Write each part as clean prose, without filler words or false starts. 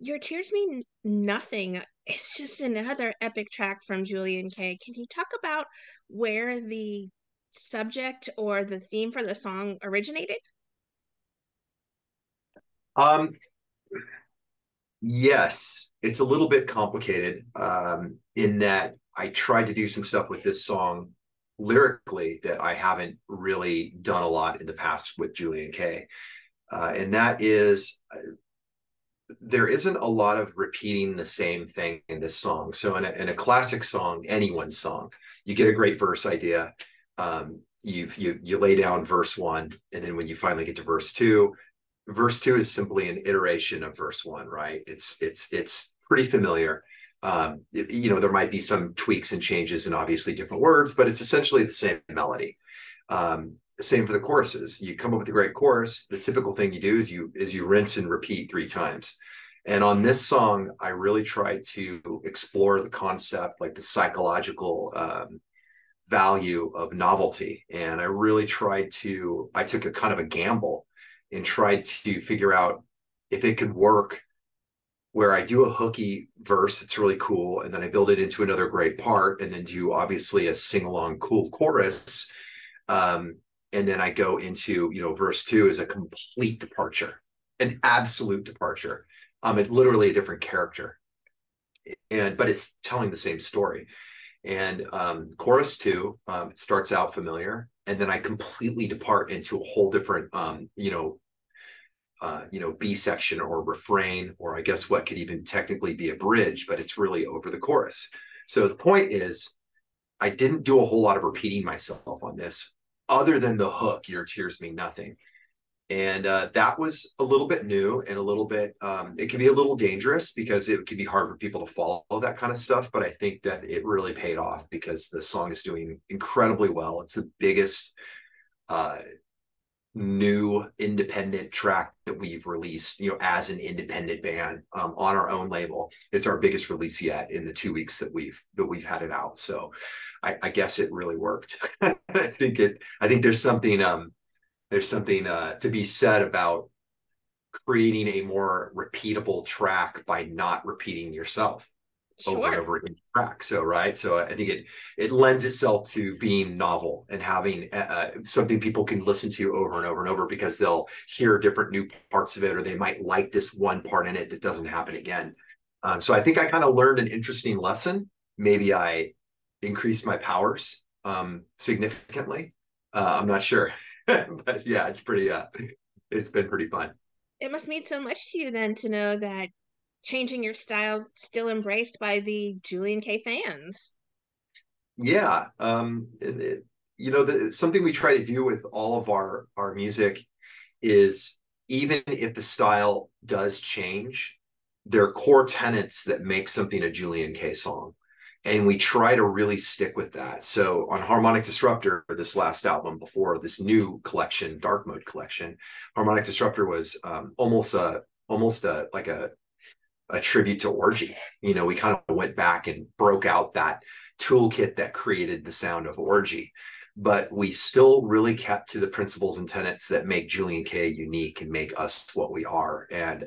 Your Tears Mean Nothing. It's just another epic track from Julien-K. Can you talk about where the subject or the theme for the song originated? Um, yes, it's a little bit complicated in that I tried to do some stuff with this song lyrically that I haven't really done a lot in the past with Julien-K. And that is, there isn't a lot of repeating the same thing in this song. So in a classic song, anyone's song, you get a great verse idea. You lay down verse one, and then when you finally get to verse two is simply an iteration of verse one, right? It's pretty familiar. There might be some tweaks and changes and obviously different words, but it's essentially the same melody. Same for the choruses. You come up with a great chorus. The typical thing you do is you rinse and repeat three times. And on this song, I really tried to explore the concept, like the psychological value of novelty. And I took a kind of a gamble and tried to figure out if it could work where I do a hooky verse that's really cool, and then I build it into another great part, and then do obviously a sing-along cool chorus. And then I go into, verse two is a complete departure, an absolute departure. It's literally a different character, but it's telling the same story. And chorus two, it starts out familiar, and then I completely depart into a whole different, B section or refrain, or I guess what could even technically be a bridge, but it's really over the chorus. So the point is, I didn't do a whole lot of repeating myself on this, other than the hook, "Your Tears Mean Nothing." And that was a little bit new and a little bit, it can be a little dangerous because it can be hard for people to follow that kind of stuff. But I think that it really paid off because the song is doing incredibly well. It's the biggest uh, new independent track that we've released, as an independent band on our own label. It's our biggest release yet in the 2 weeks that we've had it out. So I guess it really worked. I think there's something to be said about creating a more repeatable track by not repeating yourself over and Sure. over in track. So right, so I think it lends itself to being novel and having something people can listen to over and over and over because they'll hear different new parts of it, or they might like this one part in it that doesn't happen again. So I think I kind of learned an interesting lesson. Maybe I increased my powers significantly. I'm not sure, but yeah, it's been pretty fun. It must mean so much to you then to know that changing your style is still embraced by the Julien-K fans. Yeah, something we try to do with all of our music is, even if the style does change, there are core tenets that make something a Julien-K song, and we try to really stick with that. So on Harmonic Disruptor, this last album before this new collection, Dark Mode collection, Harmonic Disruptor was almost like a tribute to Orgy. We kind of went back and broke out that toolkit that created the sound of Orgy, but we still really kept to the principles and tenets that make Julien-K unique and make us what we are. And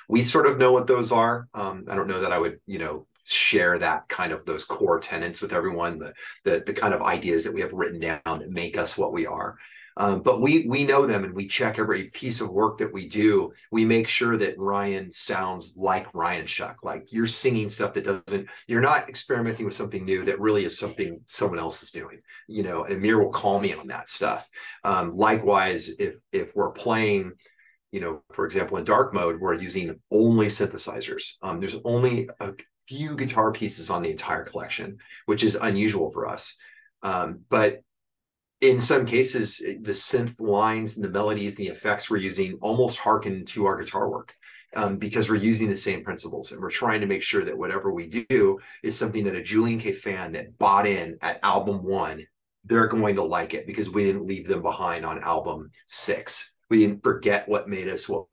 we sort of know what those are. I don't know that I would, share that kind of those core tenets with everyone, the kind of ideas that we have written down that make us what we are. But we know them, and we check every piece of work that we do. We make sure that Ryan sounds like Ryan Shuck. Like, you're singing stuff that doesn't, you're not experimenting with something new that really is something someone else is doing. And Amir will call me on that stuff. Likewise, if we're playing, for example, in Dark Mode, we're using only synthesizers. There's only a few guitar pieces on the entire collection, which is unusual for us. But in some cases, the synth lines and the melodies and the effects we're using almost harken to our guitar work, because we're using the same principles, and we're trying to make sure that whatever we do is something that a Julien-K fan that bought in at album one, they're going to like it, because we didn't leave them behind on album six. We didn't forget what made us what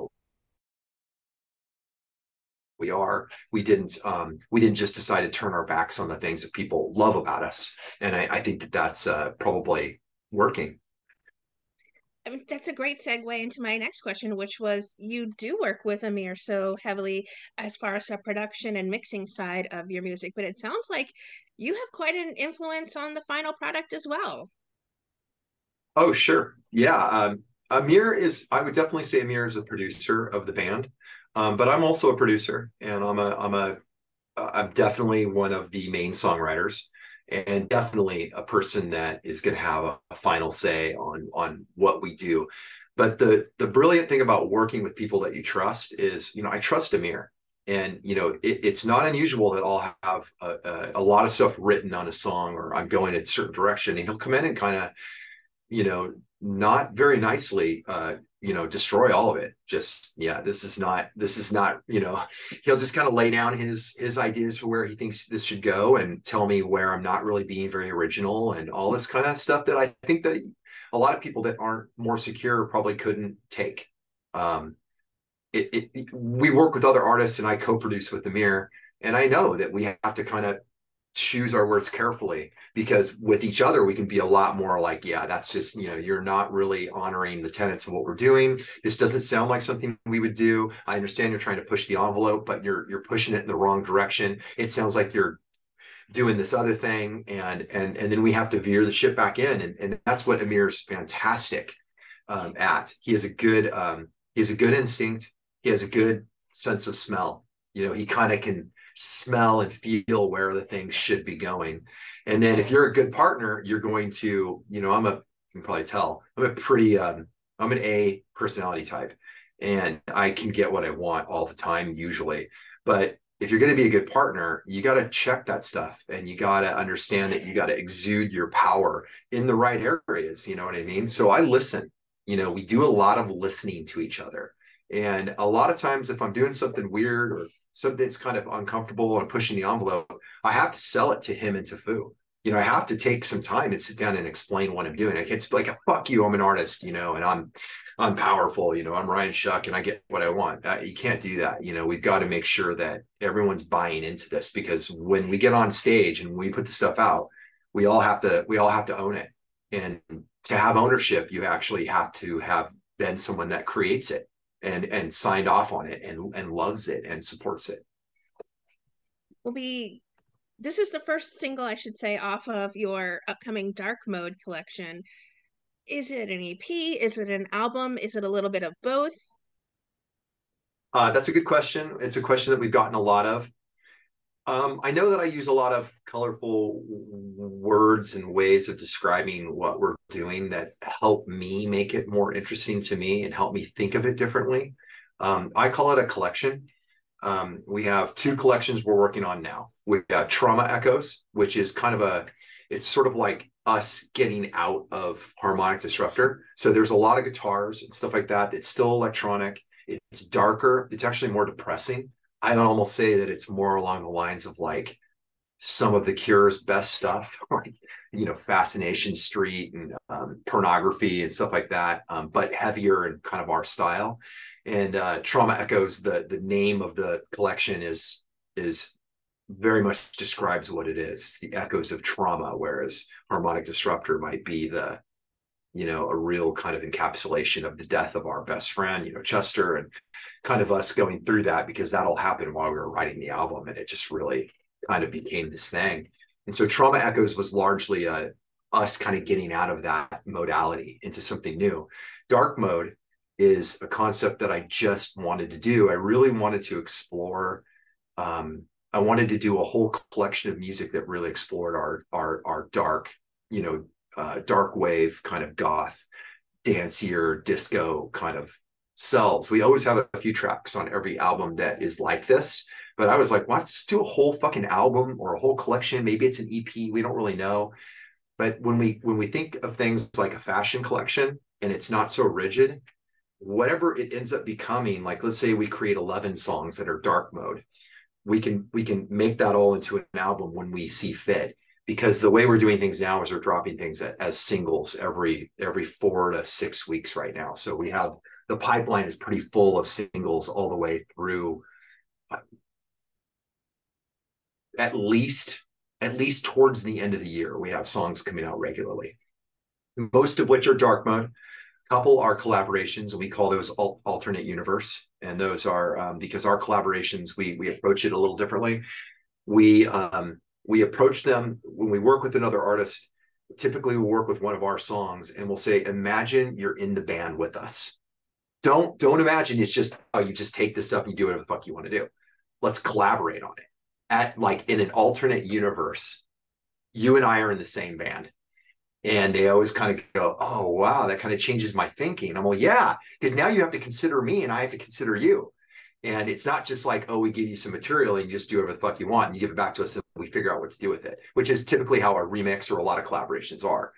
we are. We didn't just decide to turn our backs on the things that people love about us. And I think that that's probably working. I mean, that's a great segue into my next question, which was you do work with Amir so heavily as far as the production and mixing side of your music, but it sounds like you have quite an influence on the final product as well. Oh, sure. Yeah. Amir is, I would definitely say Amir is a producer of the band. But I'm also a producer and I'm definitely one of the main songwriters and definitely a person that is going to have a final say on what we do. But the brilliant thing about working with people that you trust is, I trust Amir. And it's not unusual that I'll have a lot of stuff written on a song, or I'm going in a certain direction, and he'll come in and kind of, not very nicely, destroy all of it. Just, yeah, this is not, he'll just kind of lay down his ideas for where he thinks this should go and tell me where I'm not really being very original and all this kind of stuff that I think that a lot of people that aren't more secure probably couldn't take. Um, we work with other artists and I co-produce with Amir, and I know that we have to kind of choose our words carefully, because with each other we can be a lot more like, yeah, that's just, you're not really honoring the tenets of what we're doing. This doesn't sound like something we would do. I understand you're trying to push the envelope, but you're pushing it in the wrong direction. It sounds like you're doing this other thing, and then we have to veer the ship back in, and that's what Amir's fantastic at. He has a good instinct. He has a good sense of smell. He kind of can smell and feel where the things should be going. And then if you're a good partner, you're going to, you can probably tell, I'm an A personality type, and I can get what I want all the time usually. But if you're going to be a good partner, you got to check that stuff, and you got to understand that you got to exude your power in the right areas. You know what I mean? So I listen. We do a lot of listening to each other. And a lot of times, if I'm doing something weird or something that's kind of uncomfortable and pushing the envelope, I have to sell it to him and to Fu. I have to take some time and sit down and explain what I'm doing. I can't just be like, fuck you, I'm an artist, and I'm powerful, I'm Ryan Shuck and I get what I want. You can't do that. We've got to make sure that everyone's buying into this, because when we get on stage and we put the stuff out, we all have to own it. And to have ownership, you actually have to have been someone that creates it and signed off on it and loves it and supports it. Will be This is the first single, I should say, off of your upcoming Dark Mode collection. Is it an EP? Is it an album? Is it a little bit of both? That's a good question. It's a question that we've gotten a lot of. I know that I use a lot of colorful words and ways of describing what we're doing that help me make it more interesting to me and help me think of it differently. I call it a collection. We have two collections we're working on now. We've got Trauma Echoes, which is it's sort of like us getting out of Harmonic Disruptor. So there's a lot of guitars and stuff like that. It's still electronic. It's darker. It's actually more depressing. I would almost say that it's more along the lines of like some of the Cure's best stuff, like, Fascination Street and Pornography and stuff like that, but heavier and kind of our style. And Trauma Echoes, the name of the collection is very much describes what it is. It's the echoes of trauma, whereas Harmonic Disruptor might be a real kind of encapsulation of the death of our best friend, Chester, and kind of us going through that, because that'll happen while we were writing the album. And it just really kind of became this thing. And so Trauma Echoes was largely us kind of getting out of that modality into something new. Dark Mode is a concept that I just wanted to do. I really wanted to explore. I wanted to do a whole collection of music that really explored our dark, dark wave kind of goth, dancier disco kind of selves. We always have a few tracks on every album that is like this, but I was like, let's do a whole fucking album or a whole collection. Maybe it's an EP. We don't really know. But when we think of things like a fashion collection and it's not so rigid, whatever it ends up becoming, like let's say we create 11 songs that are dark mode, we can make that all into an album when we see fit, because the way we're doing things now is we're dropping things as singles every 4 to 6 weeks right now. So we have the pipeline is pretty full of singles all the way through, at least towards the end of the year. We have songs coming out regularly, most of which are dark mode. Of Couple are collaborations, and we call those alternate universe. And those are because our collaborations, we approach it a little differently. We approach them when we work with another artist. Typically, we'll work with one of our songs, and we'll say, "Imagine you're in the band with us. Don't imagine it's just oh you just take this stuff and you do whatever the fuck you want to do. Let's collaborate on it. At like in an alternate universe, you and I are in the same band." And they always kind of go, "Oh, wow, that kind of changes my thinking." I'm like, "Yeah, because now you have to consider me and I have to consider you." And it's not just like, "Oh, we give you some material and you just do whatever the fuck you want and you give it back to us and we figure out what to do with it," which is typically how a remix or a lot of collaborations are.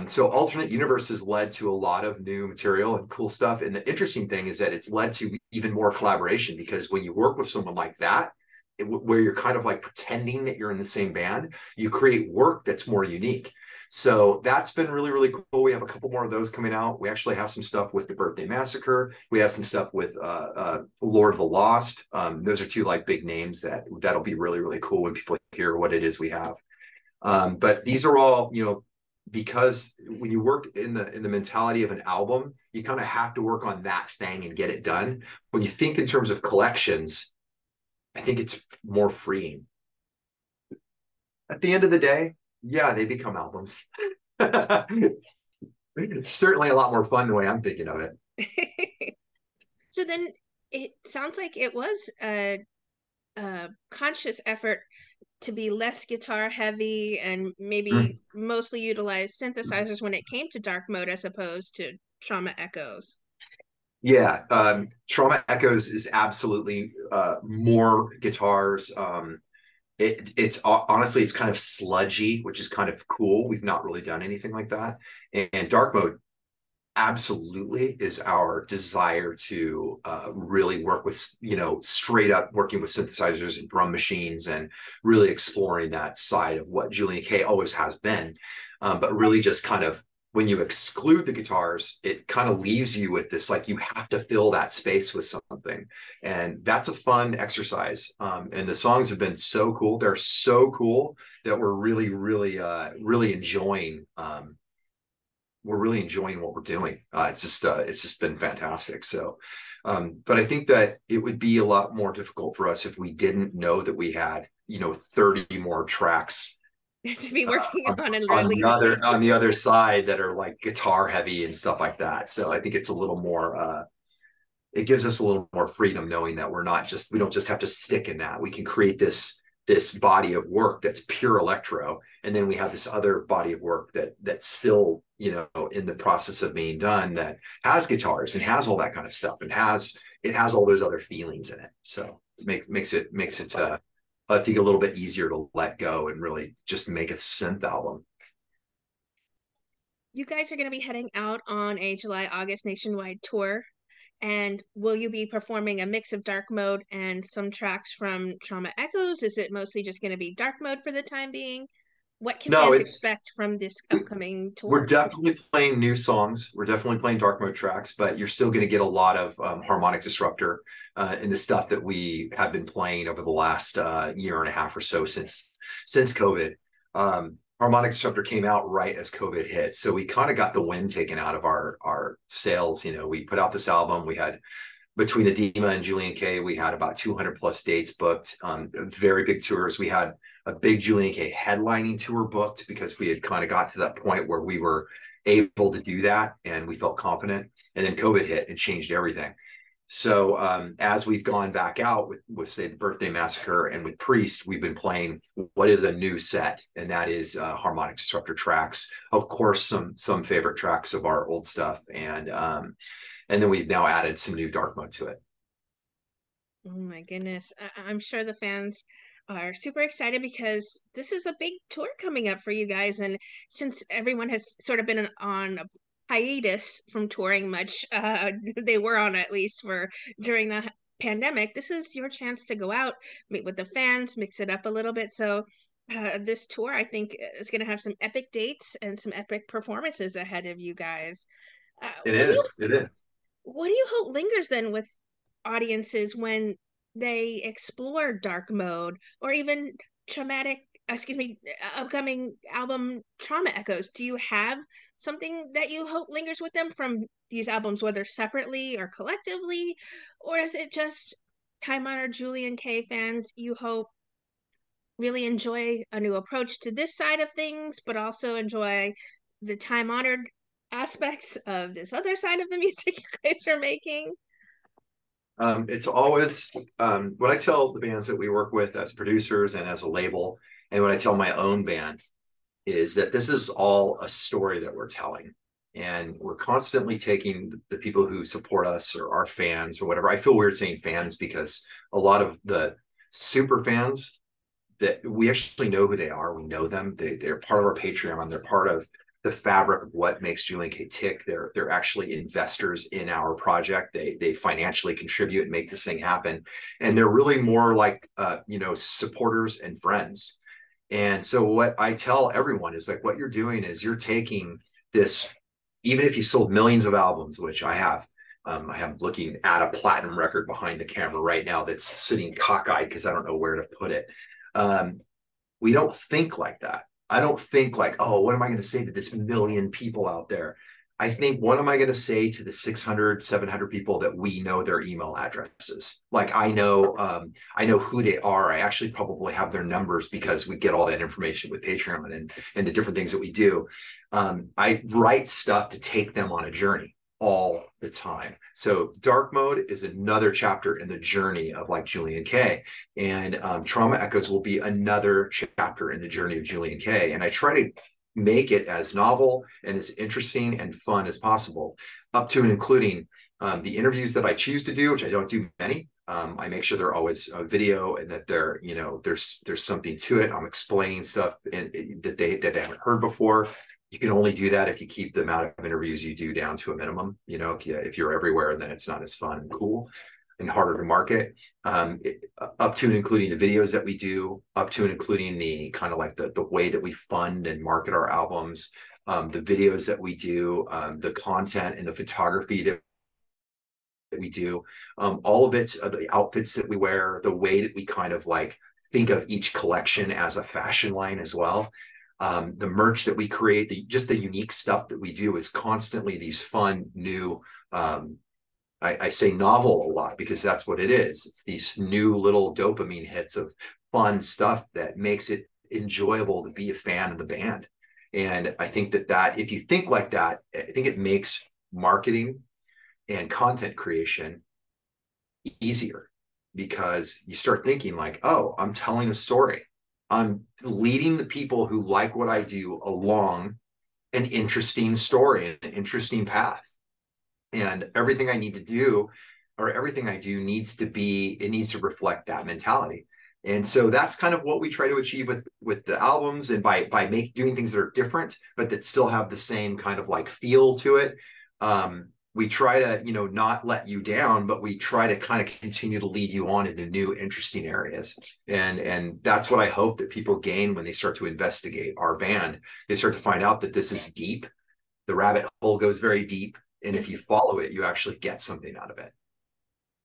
So alternate universes led to a lot of new material and cool stuff. And the interesting thing is that it's led to even more collaboration, because when you work with someone like that, where you're kind of like pretending that you're in the same band, you create work that's more unique. So that's been really, really cool. We have a couple more of those coming out. We actually have some stuff with the Birthday Massacre. We have some stuff with Lord of the Lost. Those are two like big names that'll be really, really cool when people hear what it is we have. But these are all, because when you work in the mentality of an album, you kind of have to work on that thing and get it done. When you think in terms of collections, I think it's more freeing. At the end of the day, yeah, they become albums. It's certainly a lot more fun the way I'm thinking of it. So then it sounds like it was a conscious effort to be less guitar heavy and maybe it. mostly utilize synthesizers when it came to dark mode as opposed to trauma echoes. Yeah, Trauma Echoes is absolutely more guitars. It's honestly it's kind of sludgy, which is kind of cool. We've not really done anything like that. And dark mode absolutely is our desire to really work with, straight up working with synthesizers and drum machines and really exploring that side of what Julien-K always has been. But really just kind of when you exclude the guitars, it kind of leaves you with this, like you have to fill that space with something. And that's a fun exercise. And the songs have been so cool. They're so cool that we're really, really, really enjoying what we're doing. It's just been fantastic. So, but I think that it would be a lot more difficult for us if we didn't know that we had, 30 more tracks to be working on, on and on the releasing. other side that are like guitar heavy and stuff like that. So I think it's a little more. It gives us a little more freedom knowing that we don't just have to stick in that. We can create this body of work that's pure electro, and then we have this other body of work that's still in the process of being done, that has guitars and has all that kind of stuff and has all those other feelings in it. So it makes it I think a little bit easier to let go and really just make a synth album. You guys are going to be heading out on a July-August nationwide tour. And will you be performing a mix of dark mode and some tracks from Trauma Echoes? Is it mostly just going to be dark mode for the time being? What can No, fans it's expect from this we, upcoming we're tour? definitely playing new songs. We're definitely playing dark mode tracks, but you're still going to get a lot of harmonic disruptor in the stuff that we have been playing over the last year and a half or so since COVID. Harmonic disruptor came out right as COVID hit, so we kind of got the wind taken out of our sails. We put out this album. We had between Edema and Julien-K, we had about 200 plus dates booked, very big tours. We had a big Julien-K headlining tour booked because we had kind of got to that point where we were able to do that and we felt confident. And then COVID hit and changed everything. So as we've gone back out with say the Birthday Massacre and with Priest, we've been playing what is a new set, and that is harmonic disruptor tracks. Of course, some favorite tracks of our old stuff, and then we've now added some new dark mode to it. Oh my goodness. I'm sure the fans are super excited because this is a big tour coming up for you guys. And since everyone has sort of been on a hiatus from touring much, they were on at least for during the pandemic, this is your chance to go out, meet with the fans, mix it up a little bit. So this tour, I think, is going to have some epic dates and some epic performances ahead of you guys. Uh, It what do you is. It is. what do you hope lingers then with audiences when they explore dark mode or even traumatic excuse me, upcoming album Trauma Echoes, do you have something that you hope lingers with them from these albums, whether separately or collectively? Or is it just time honored Julien-K fans you hope really enjoy a new approach to this side of things, but also enjoy the time honored aspects of this other side of the music you guys are making? It's always what I tell the bands that we work with as producers and as a label, and what I tell my own band is that this is all a story that we're telling. And we're constantly taking the people who support us or our fans or whatever. I feel weird saying fans because a lot of the super fans that we actually know who they are. We know them. They're part of our Patreon. They're part of the fabric of what makes Julien-K tick. They're actually investors in our project. They financially contribute and make this thing happen. And they're really more like supporters and friends. And so what I tell everyone is like, what you're doing is you're taking this, even if you sold millions of albums, which I have. I am looking at a platinum record behind the camera right now that's sitting cockeyed because I don't know where to put it. Um, we don't think like that. I don't think like, oh, what am I going to say to this million people out there? I think, what am I going to say to the 600, 700 people that we know their email addresses? Like I know who they are. I actually probably have their numbers because we get all that information with Patreon and the different things that we do. I write stuff to take them on a journey all the time. So dark mode is another chapter in the journey of like Julien-K, and Trauma Echoes will be another chapter in the journey of Julien-K. And I try to make it as novel and as interesting and fun as possible, up to and including the interviews that I choose to do, which I don't do many. I make sure they're always a video and that they're, there's something to it. I'm explaining stuff that they haven't heard before. You can only do that if you keep the amount of interviews you do down to a minimum. If you're everywhere, then it's not as fun and cool and harder to market. Up to and including the videos that we do, up to and including the kind of like the way that we fund and market our albums, the videos that we do, the content and the photography that we do, all of it, the outfits that we wear, the way that we kind of like think of each collection as a fashion line as well. The merch that we create, just the unique stuff that we do is constantly these fun, new, I say novel a lot because that's what it is. It's these new little dopamine hits of fun stuff that makes it enjoyable to be a fan of the band. And I think that if you think like that, I think it makes marketing and content creation easier because you start thinking like, oh, I'm telling a story. I'm leading the people who like what I do along an interesting story, an interesting path. And everything I need to do, or everything I do needs to reflect that mentality. And so that's kind of what we try to achieve with the albums, and by doing things that are different, but that still have the same kind of like feel to it. We try to, not let you down, but we try to kind of continue to lead you on into new, interesting areas. And that's what I hope that people gain when they start to investigate our band. They start to find out that this is deep. The rabbit hole goes very deep. And if you follow it, you actually get something out of it.